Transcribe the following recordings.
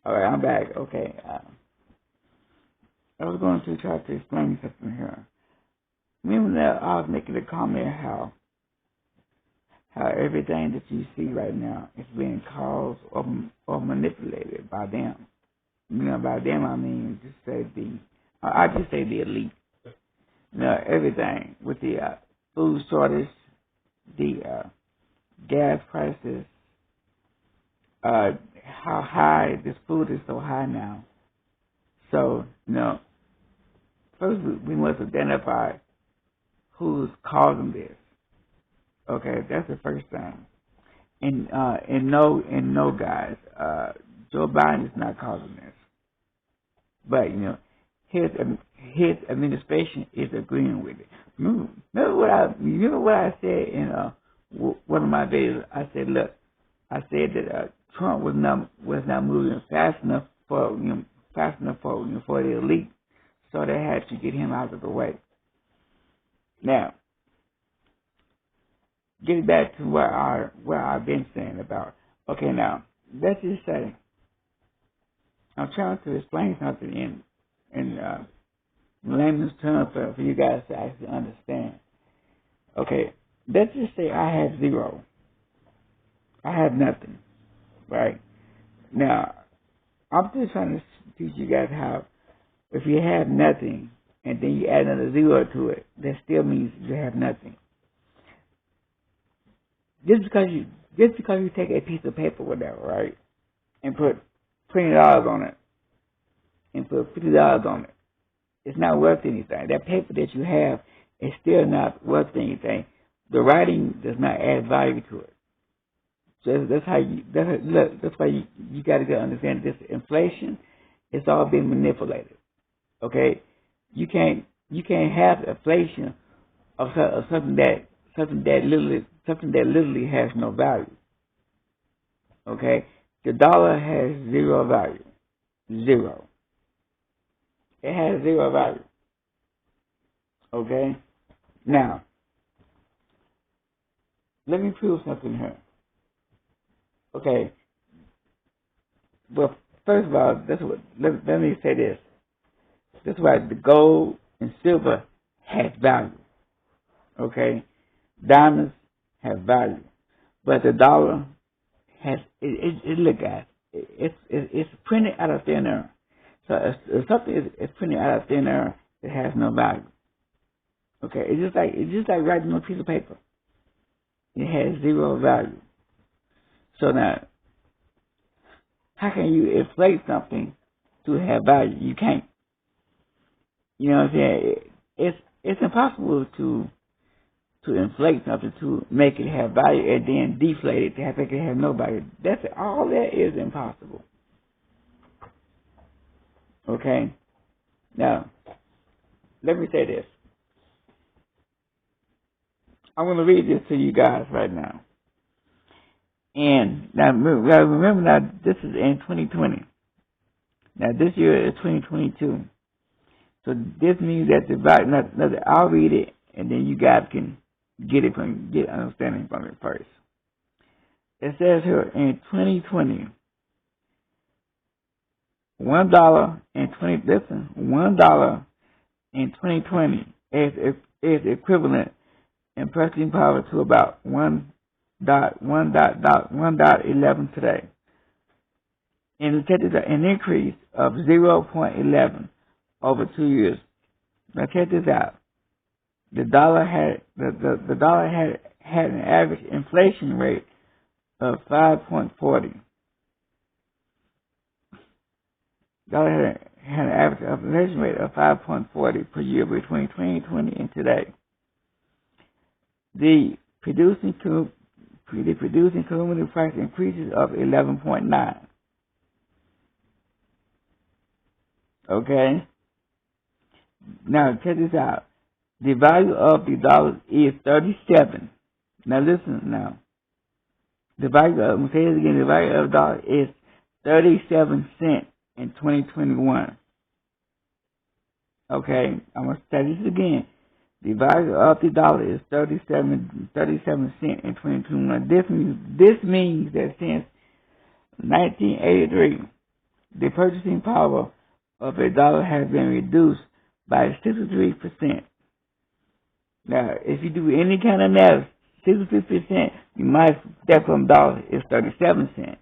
All right, I'm back. Okay. I was going to try to explain something here. Remember that I was making a comment how everything that you see right now is being caused or manipulated by them. By them I mean I just say the elite. Everything with the food shortage, the gas prices, how high this food is so high now. So, first we must identify who's causing this. Okay, that's the first thing. And no, guys, Joe Biden is not causing this, but his administration is agreeing with it. Remember what I said in one of my videos? I said, look, I said that Trump was not moving fast enough for the elite, so they had to get him out of the way. Now, getting back to what I've been saying about. Okay, now let's just say I'm trying to explain something in layman's terms for you guys to actually understand. Okay, let's just say I have zero. I have nothing, right? Now, I'm just trying to teach you guys how if you have nothing and then you add another zero to it, that still means you have nothing. Just because you take a piece of paper, whatever, right, and put $20 on it, and put $50 on it, it's not worth anything. That paper that you have is still not worth anything. The writing does not add value to it. So that's why you got to understand this inflation. It's all being manipulated. Okay, you can't have inflation of something that literally has no value. Okay, the dollar has zero value. Zero. It has zero value. Okay, now let me prove something here. Okay, well, first of all, let me say this. That's why the gold and silver has value. Okay, diamonds have value, but the dollar has. Look, guys, it's printed out of thin air. So if something is printed out of thin air, it has no value. Okay, it's just like writing on a piece of paper. It has zero value. So now, how can you inflate something to have value? You can't. You know what I'm saying? It's impossible to inflate something to make it have value and then deflate it to make it have no value. All that is impossible. Okay? Now, let me say this. I'm going to read this to you guys right now. And now, remember now, this is in 2020. Now, this year is 2022. So this means that the value, now I'll read it, and then you guys can get understanding from it first. It says here, in 2020, $1 in 2020 is equivalent in purchasing power to about 1.11 today. And it is an increase of 0.11 over 2 years. Now check this out. The dollar had an average inflation rate of 5.40. Dollar had an average inflation rate of 5.40 per year between 2020 and today. The producing commodity price increases of 11.9. Okay. Now check this out. The value of the dollar is 37. Now listen now. The value of the dollar is 37 cents in 2021. Okay, I'm going to say this again. The value of the dollar is 37 cents in 2021. This means that since 1983, the purchasing power of a dollar has been reduced by 63%. Now, if you do any kind of math, 63%, you might step from dollar is 37 cents.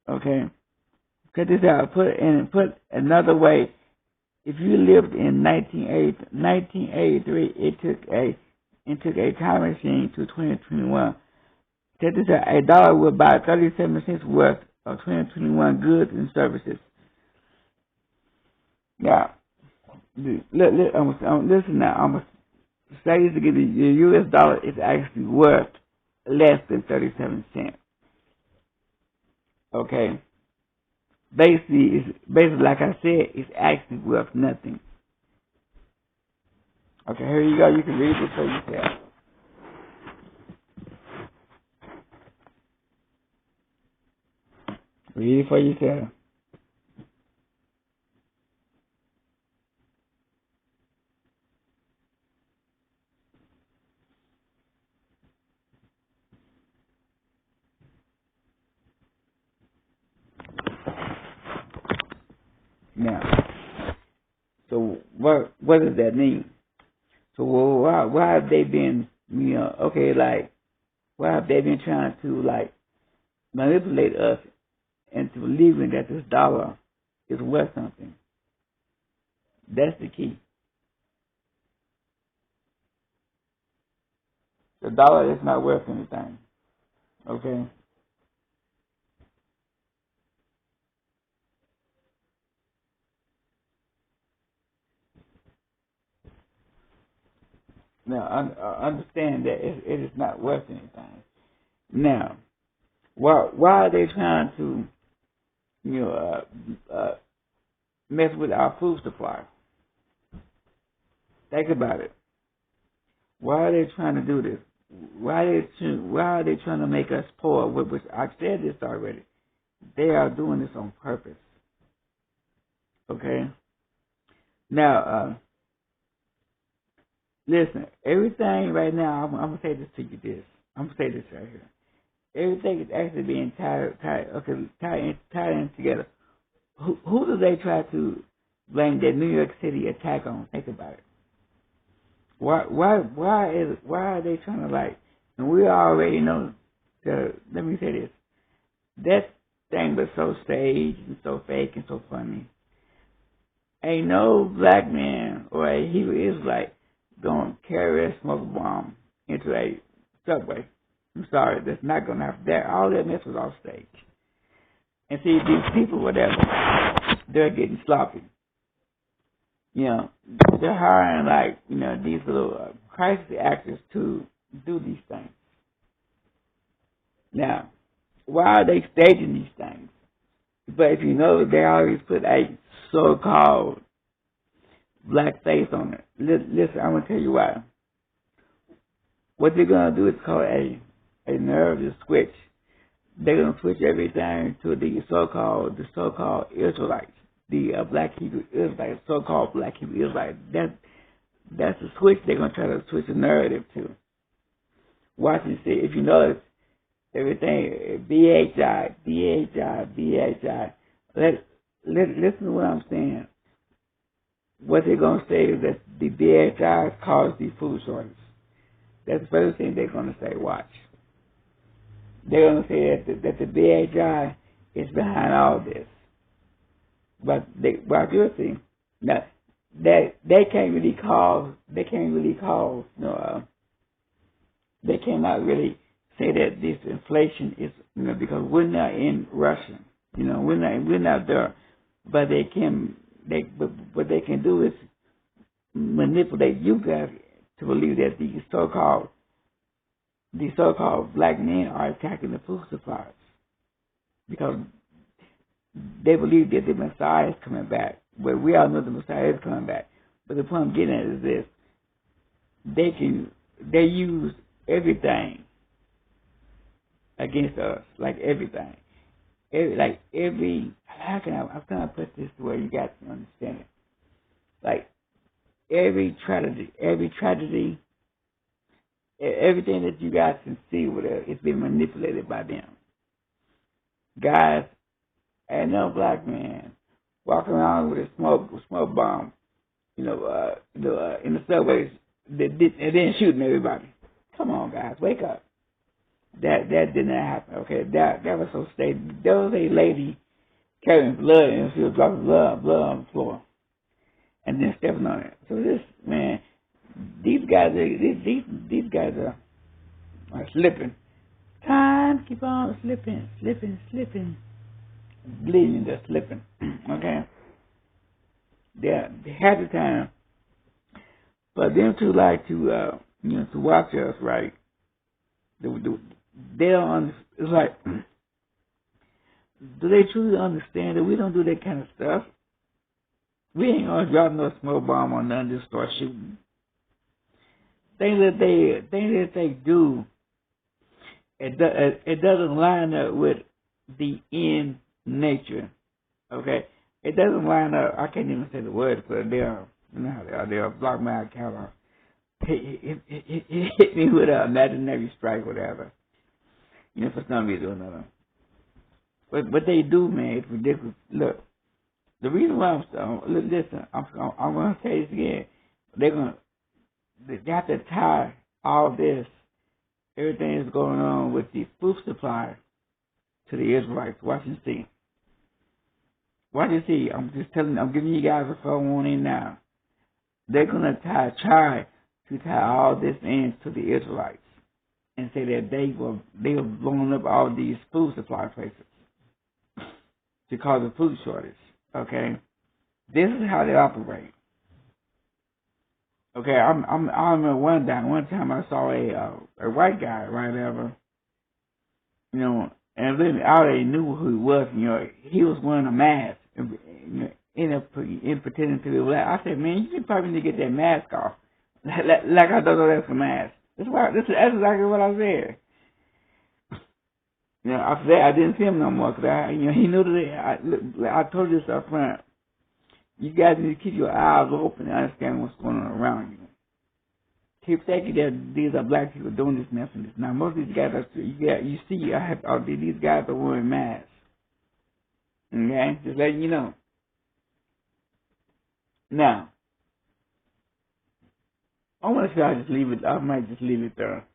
Okay? Cut this out. Put another way. If you lived in 1983, it took a time machine to 2021. Check this out. A dollar will buy 37 cents worth of 2021 goods and services. Now, listen now. I'm going to say this again. The U.S. dollar is actually worth less than 37 cents. Okay? Basically, like I said, it's actually worth nothing. Okay, here you go. You can read this for yourself. Read it for yourself. Now, so what does that mean? So why have they been, why have they been trying to manipulate us into believing that this dollar is worth something? That's the key. The dollar is not worth anything. Okay? Now, understand that it is not worth anything. Now, why are they trying to, mess with our food supply? Think about it. Why are they trying to do this? Why are they trying to make us poor? Which I said this already. They are doing this on purpose. Okay? Now, listen, everything right now, I'm going to say this to you this. I'm going to say this right here. Everything is actually being tied in together. Who do they try to blame that New York City attack on? Think about it. Why are they trying to and we already know let me say this. That thing was so staged and so fake and so funny. Ain't no black man or a Hebrew Israelite gonna carry a smoke bomb into a subway. I'm sorry, that's not gonna happen. All that mess was off stage. And see, these people, whatever, they're getting sloppy. They're hiring these little crisis actors to do these things. Now, why are they staging these things? But if you know, they always put a so-called black face on it. Listen, I'm gonna tell you why. What they're gonna do is called a nervous switch. They're gonna switch everything to the so-called Israelites, the black Hebrew Israelites, so-called black Hebrew Israelites. That's the switch they're gonna try to switch the narrative to. Watch and see. If you notice, everything BHI. Listen to what I'm saying. What they're gonna say is that the BHI caused the food shortage. That's the first thing they're gonna say. Watch. They're gonna say that the BHI is behind all this. But you'll see. Now, they can't really cause. They cannot really say that this inflation is, because we're not in Russia. We're not there. But what they can do is manipulate you guys to believe that these so-called black men are attacking the food supplies because they believe that the Messiah is coming back. But we all know the Messiah is coming back. But the point I'm getting at is this: they use everything against us, everything. How can I'm trying to put this the way you got to understand it. Every tragedy, everything that you guys can see with it, it's been manipulated by them. Guys, Ain't no black man walking around with a smoke bomb, in the subways that didn't shooting everybody. Come on, guys, wake up. That did not happen. Okay, that was so stated. There was a lady carrying blood and she was dropping blood on the floor and then stepping on it. So this man, these guys are slipping. Time keep on slipping, bleeding, just slipping. Okay, they had the time, but them two like to to watch us, right? They don't. It's like, do they truly understand that we don't do that kind of stuff? We ain't gonna drop no smoke bomb on none, just start shooting. Things that they do, it doesn't line up with the in nature. Okay, it doesn't line up. I can't even say the word, but they are. You know how they are. They are block my account. It hit me with an imaginary strike, whatever. For some reason or another. But what they do, man, it's ridiculous. Look, the reason why I'm going to say this again. They have to tie all this, everything that's going on with the food supply to the Israelites. Watch and see. I'm giving you guys a phone warning now. They're going to try to tie all this in to the Israelites and say that they were blowing up all these food supply places to cause a food shortage. Okay, this is how they operate. Okay, I remember one time I saw a white guy, right, ever, and really I already knew who he was. He was wearing a mask, in pretending to be black. I said, man, you probably need to get that mask off. Like I don't know that's a mask. That's exactly what I said. After that, I didn't see him no more because he knew that I told you this up front. You guys need to keep your eyes open and understand what's going on around you. Keep thinking that these are black people doing this mess and this. Now, most of these guys these guys are wearing masks. Okay? Just letting you know. Now, I want to say I might just leave it there.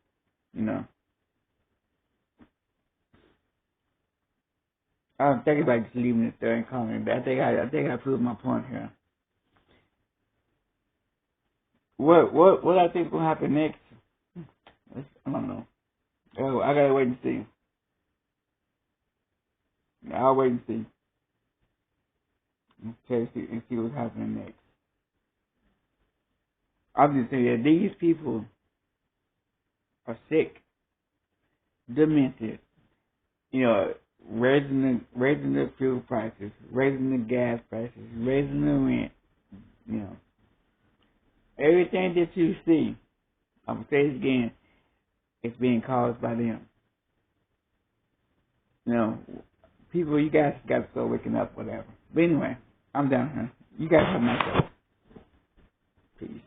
I'm thinking about just leaving it there and calling it back. I think I proved my point here. What I think will happen next? I don't know. I gotta wait and see. I'll wait and see. Okay, and see what's happening next. I'm just saying that these people are sick, demented. Raising the fuel prices, raising the gas prices, raising the rent. Everything that you see, I'm gonna say it again, it's being caused by them. People, you guys got to start waking up, whatever. But anyway, I'm done here. You guys have a nice day. Peace.